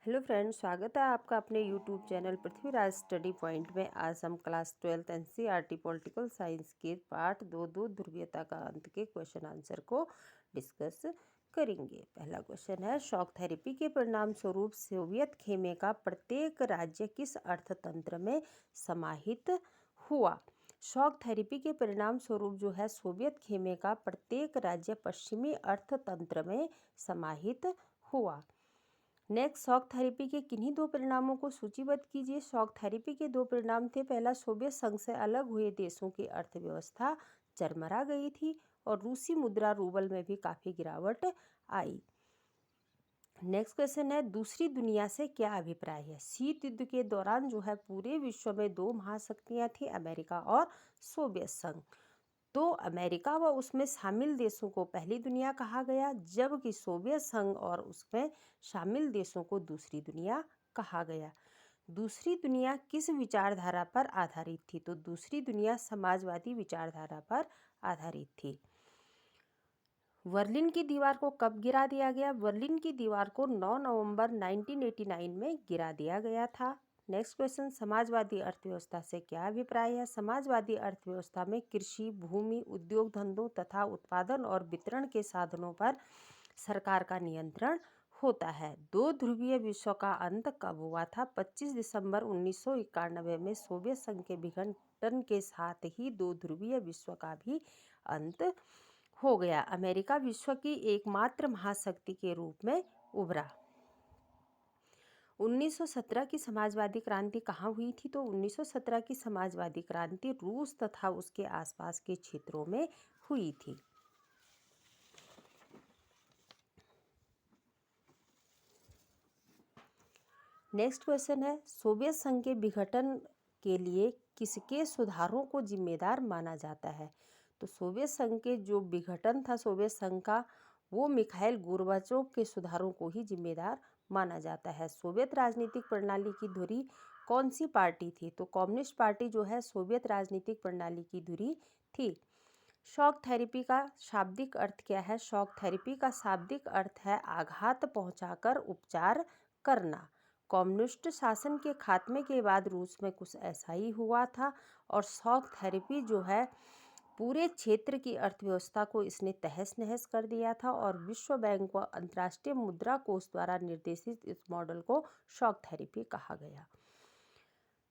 Hello friends, स्वागत है आपका अपने YouTube channel Prithviraj study point में। आज हम class 12th NCERT political science के पार्ट 2 ध्रुवीयता का अंत के क्वेश्चन आंसर को डिस्कस करेंगे। पहला क्वेश्चन है, शॉक थेरेपी के परिणाम स्वरूप सोवियत खेमे का प्रत्येक राज्य किस अर्थतंत्र में समाहित हुआ? शॉक थेरेपी के परिणाम स्वरूप जो है सोवियत खेमे का प्रत्येक राज्य पश्चिमी अर्थतंत्र में समाहित हुआ। नेक्स्ट, शॉक थेरेपी के किन्हीं दो परिणामों को सूचीबद्ध कीजिए। शॉक थेरेपी के दो परिणाम थे। पहला, सोवियत संघ से अलग हुए देशों की अर्थव्यवस्था चरमरा गई थी और रूसी मुद्रा रूबल में भी काफ़ी गिरावट आई। नेक्स्ट क्वेश्चन है, दूसरी दुनिया से क्या अभिप्राय है? शीत युद्ध के दौरान जो है पूरे विश्व में दो महाशक्तियाँ थी, अमेरिका और सोवियत संघ। तो अमेरिका व उसमें शामिल देशों को पहली दुनिया कहा गया, जबकि सोवियत संघ और उसमें शामिल देशों को दूसरी दुनिया कहा गया। दूसरी दुनिया किस विचारधारा पर आधारित थी? तो दूसरी दुनिया समाजवादी विचारधारा पर आधारित थी। बर्लिन की दीवार को कब गिरा दिया गया? बर्लिन की दीवार को 9 नवंबर 1989 में गिरा दिया गया था। नेक्स्ट क्वेश्चन, समाजवादी अर्थव्यवस्था से क्या अभिप्राय है? समाजवादी अर्थव्यवस्था में कृषि, भूमि, उद्योग धंधों तथा उत्पादन और वितरण के साधनों पर सरकार का नियंत्रण होता है। दो ध्रुवीय विश्व का अंत कब हुआ था? 25 दिसंबर 1991 में सोवियत संघ के विघटन के साथ ही दो ध्रुवीय विश्व का भी अंत हो गया। अमेरिका विश्व की एकमात्र महाशक्ति के रूप में उभरा। 1917 की समाजवादी क्रांति कहाँ हुई थी? तो 1917 की समाजवादी क्रांति रूस तथा उसके आसपास के क्षेत्रों में हुई थी। नेक्स्ट क्वेश्चन है, सोवियत संघ के विघटन के लिए किसके सुधारों को जिम्मेदार माना जाता है? तो सोवियत संघ के जो विघटन था सोवियत संघ का, वो मिखाइल गोर्बाचोव के सुधारों को ही जिम्मेदार माना जाता है। सोवियत राजनीतिक प्रणाली की धुरी कौन सी पार्टी थी? तो कम्युनिस्ट पार्टी जो है सोवियत राजनीतिक प्रणाली की धुरी थी। शॉक थेरेपी का शाब्दिक अर्थ क्या है? शॉक थेरेपी का शाब्दिक अर्थ है आघात पहुंचाकर उपचार करना। कम्युनिस्ट शासन के खात्मे के बाद रूस में कुछ ऐसा ही हुआ था और शॉक थेरेपी जो है पूरे क्षेत्र की अर्थव्यवस्था को इसने तहस नहस कर दिया था और विश्व बैंक व अंतर्राष्ट्रीय मुद्रा कोष द्वारा निर्देशित इस मॉडल को शॉक थेरेपी कहा गया।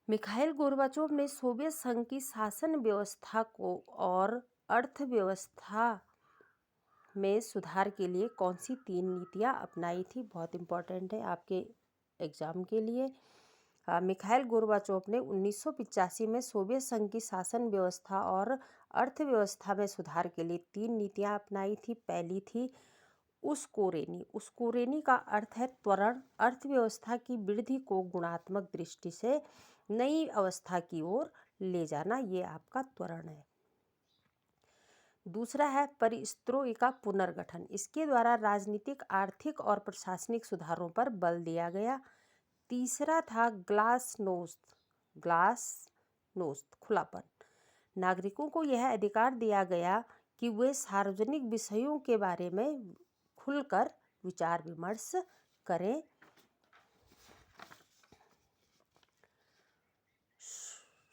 मिखाइल गोर्बाचोव ने सोवियत संघ की शासन व्यवस्था को और अर्थव्यवस्था में सुधार के लिए कौन सी 3 नीतियां अपनाई थी? बहुत इंपॉर्टेंट है आपके एग्जाम के लिए। मिखाइल गोर्बाचोव ने 1985 में सोवियत संघ की शासन व्यवस्था और अर्थव्यवस्था में सुधार के लिए 3 नीतियां अपनाई थी। पहली थी उस्कोरेनी। उस्कोरेनी का अर्थ है त्वरण, अर्थव्यवस्था की वृद्धि को गुणात्मक दृष्टि से नई अवस्था की ओर ले जाना, ये आपका त्वरण है। दूसरा है परिस्त्रोई का पुनर्गठन। इसके द्वारा राजनीतिक, आर्थिक और प्रशासनिक सुधारों पर बल दिया गया। तीसरा था ग्लासनोस्त। ग्लासनोस्त खुलापन। नागरिकों को यह अधिकार दिया गया कि वे सार्वजनिक विषयों के बारे में खुलकर विचार विमर्श करें।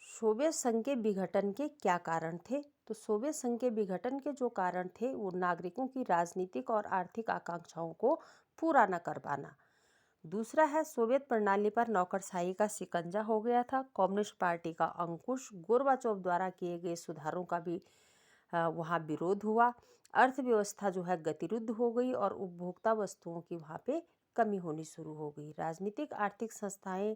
सोवियत संघ के विघटन के क्या कारण थे? तो सोवियत संघ के विघटन के जो कारण थे वो नागरिकों की राजनीतिक और आर्थिक आकांक्षाओं को पूरा न कर पाना। दूसरा है सोवियत प्रणाली पर नौकरशाही का शिकंजा हो गया था। कम्युनिस्ट पार्टी का अंकुश, गोर्बाचोव द्वारा किए गए सुधारों का भी वहाँ विरोध हुआ। अर्थव्यवस्था जो है गतिरुद्ध हो गई और उपभोक्ता वस्तुओं की वहाँ पे कमी होनी शुरू हो गई। राजनीतिक आर्थिक संस्थाएं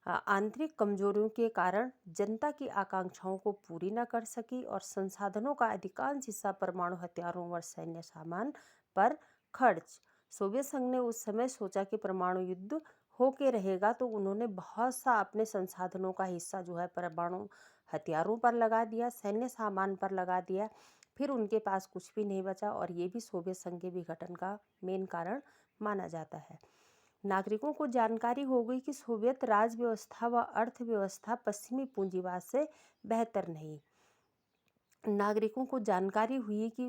आंतरिक कमजोरियों के कारण जनता की आकांक्षाओं को पूरी न कर सकी और संसाधनों का अधिकांश हिस्सा परमाणु हथियारों व सैन्य सामान पर खर्च। सोवियत संघ ने उस समय सोचा कि परमाणु युद्ध होके रहेगा, तो उन्होंने बहुत सा अपने संसाधनों का हिस्सा जो है परमाणु हथियारों पर लगा दिया, सैन्य सामान पर लगा दिया। फिर उनके पास कुछ भी नहीं बचा और ये भी सोवियत संघ के विघटन का मेन कारण माना जाता है। नागरिकों को जानकारी हो गई कि सोवियत राज व्यवस्था व अर्थव्यवस्था पश्चिमी पूंजीवाद से बेहतर नहीं। नागरिकों को जानकारी हुई कि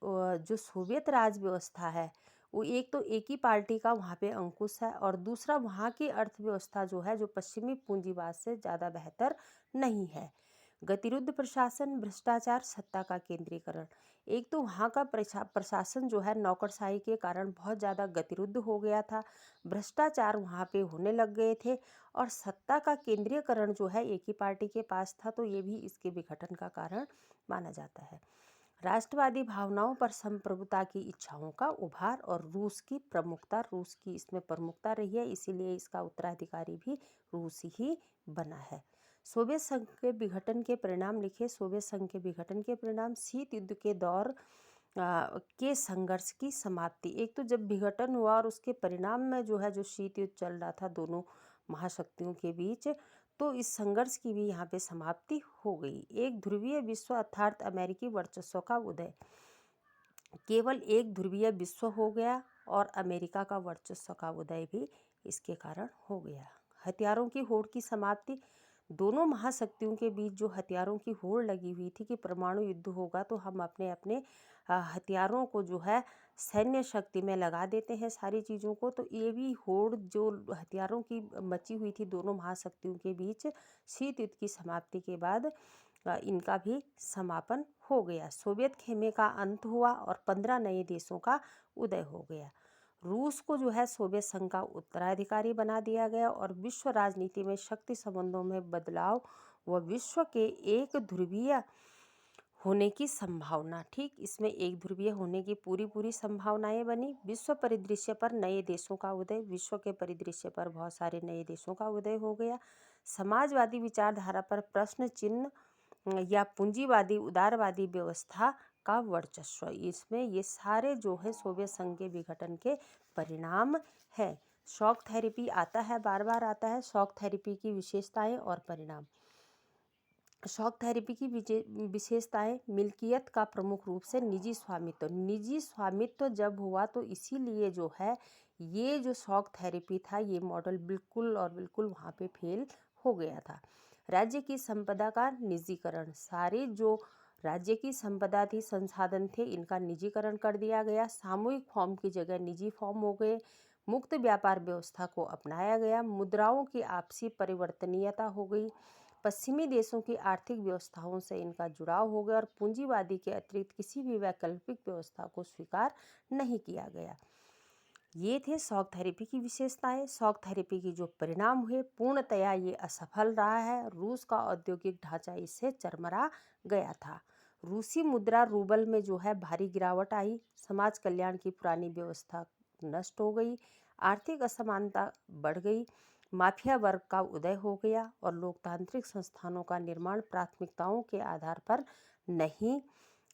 जो सोवियत राज व्यवस्था है वो एक तो एक ही पार्टी का वहाँ पे अंकुश है, और दूसरा वहाँ की अर्थव्यवस्था जो है जो पश्चिमी पूंजीवाद से ज़्यादा बेहतर नहीं है। गतिरुद्ध प्रशासन, भ्रष्टाचार, सत्ता का केंद्रीकरण। एक तो वहाँ का प्रशासन जो है नौकरशाही के कारण बहुत ज़्यादा गतिरुद्ध हो गया था, भ्रष्टाचार वहाँ पे होने लग गए थे, और सत्ता का केंद्रीयकरण जो है एक ही पार्टी के पास था, तो ये भी इसके विघटन का कारण माना जाता है। राष्ट्रवादी भावनाओं पर संप्रभुता की इच्छाओं का उभार और रूस की इसमें प्रमुखता रही है, इसीलिए इसका उत्तराधिकारी भी रूस ही बना है। सोवियत संघ के विघटन के परिणाम लिखे। सोवियत संघ के विघटन के परिणाम, शीत युद्ध के दौर के संघर्ष की समाप्ति। एक तो जब विघटन हुआ और उसके परिणाम में जो है जो शीत युद्ध चल रहा था दोनों महाशक्तियों के बीच, तो इस संघर्ष की भी यहाँ पे समाप्ति हो गई। एक ध्रुवीय विश्व अर्थात अमेरिकी वर्चस्व का उदय। केवल एक ध्रुवीय विश्व हो गया और अमेरिका का वर्चस्व का उदय भी इसके कारण हो गया। हथियारों की होड़ की समाप्ति। दोनों महाशक्तियों के बीच जो हथियारों की होड़ लगी हुई थी कि परमाणु युद्ध होगा तो हम अपने अपने हथियारों को जो है सैन्य शक्ति में लगा देते हैं सारी चीज़ों को, तो ये भी होड़ जो हथियारों की मची हुई थी दोनों महाशक्तियों के बीच शीत युद्ध की समाप्ति के बाद इनका भी समापन हो गया। सोवियत खेमे का अंत हुआ और 15 नए देशों का उदय हो गया। रूस को जो है सोवियत संघ का उत्तराधिकारी बना दिया गया और विश्व राजनीति में शक्ति संबंधों में बदलाव व विश्व के एक ध्रुवीय होने की संभावना, ठीक इसमें एक ध्रुवीय होने की पूरी संभावनाएं बनी। विश्व परिदृश्य पर नए देशों का उदय, विश्व के परिदृश्य पर बहुत सारे नए देशों का उदय हो गया। समाजवादी विचारधारा पर प्रश्न चिन्ह या पूंजीवादी उदारवादी व्यवस्था का वर्चस्व, इसमें ये सारे जो है सोवियत संघ के विघटन के परिणाम है। शॉक थेरेपी आता है, बार बार आता है। शॉक थेरेपी की विशेषताएं और परिणाम। शॉक थेरेपी की विशेषताएं, मिल्कियत का प्रमुख रूप से निजी स्वामित्व। निजी स्वामित्व जब हुआ तो इसीलिए जो है ये जो शॉक थेरेपी था ये मॉडल बिल्कुल और बिल्कुल वहाँ पे फेल हो गया था। राज्य की संपदा का निजीकरण। सारे जो राज्य की संपदा थी, संसाधन थे, इनका निजीकरण कर दिया गया। सामूहिक फॉर्म की जगह निजी फॉर्म हो गए। मुक्त व्यापार व्यवस्था को अपनाया गया। मुद्राओं की आपसी परिवर्तनीयता हो गई। पश्चिमी देशों की आर्थिक व्यवस्थाओं से इनका जुड़ाव हो गया और पूंजीवादी के अतिरिक्त किसी भी वैकल्पिक व्यवस्था को स्वीकार नहीं किया गया। ये थे शॉक थेरेपी की विशेषताएं। शॉक थेरेपी की जो परिणाम हुए, पूर्णतया ये असफल रहा है। रूस का औद्योगिक ढांचा इससे चरमरा गया था। रूसी मुद्रा रूबल में जो है भारी गिरावट आई। समाज कल्याण की पुरानी व्यवस्था नष्ट हो गई। आर्थिक असमानता बढ़ गई। माफिया वर्ग का उदय हो गया और लोकतांत्रिक संस्थानों का निर्माण प्राथमिकताओं के आधार पर नहीं,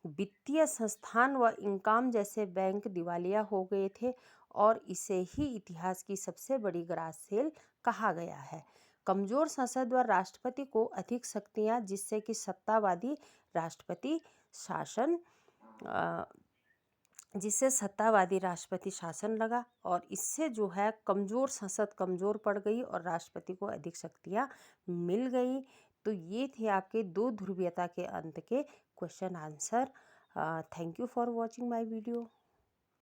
वित्तीय संस्थान व इनकाम जैसे बैंक दिवालिया हो गए थे और इसे ही इतिहास की सबसे बड़ी ग्रास सेल कहा गया है। कमजोर संसद व राष्ट्रपति को अधिक शक्तियां, जिससे कि सत्तावादी राष्ट्रपति शासन जिससे सत्तावादी राष्ट्रपति शासन लगा और इससे जो है कमज़ोर संसद कमज़ोर पड़ गई और राष्ट्रपति को अधिक शक्तियाँ मिल गई। तो ये थे आपके दो ध्रुवीयता के अंत के question answer. Thank you for watching my video.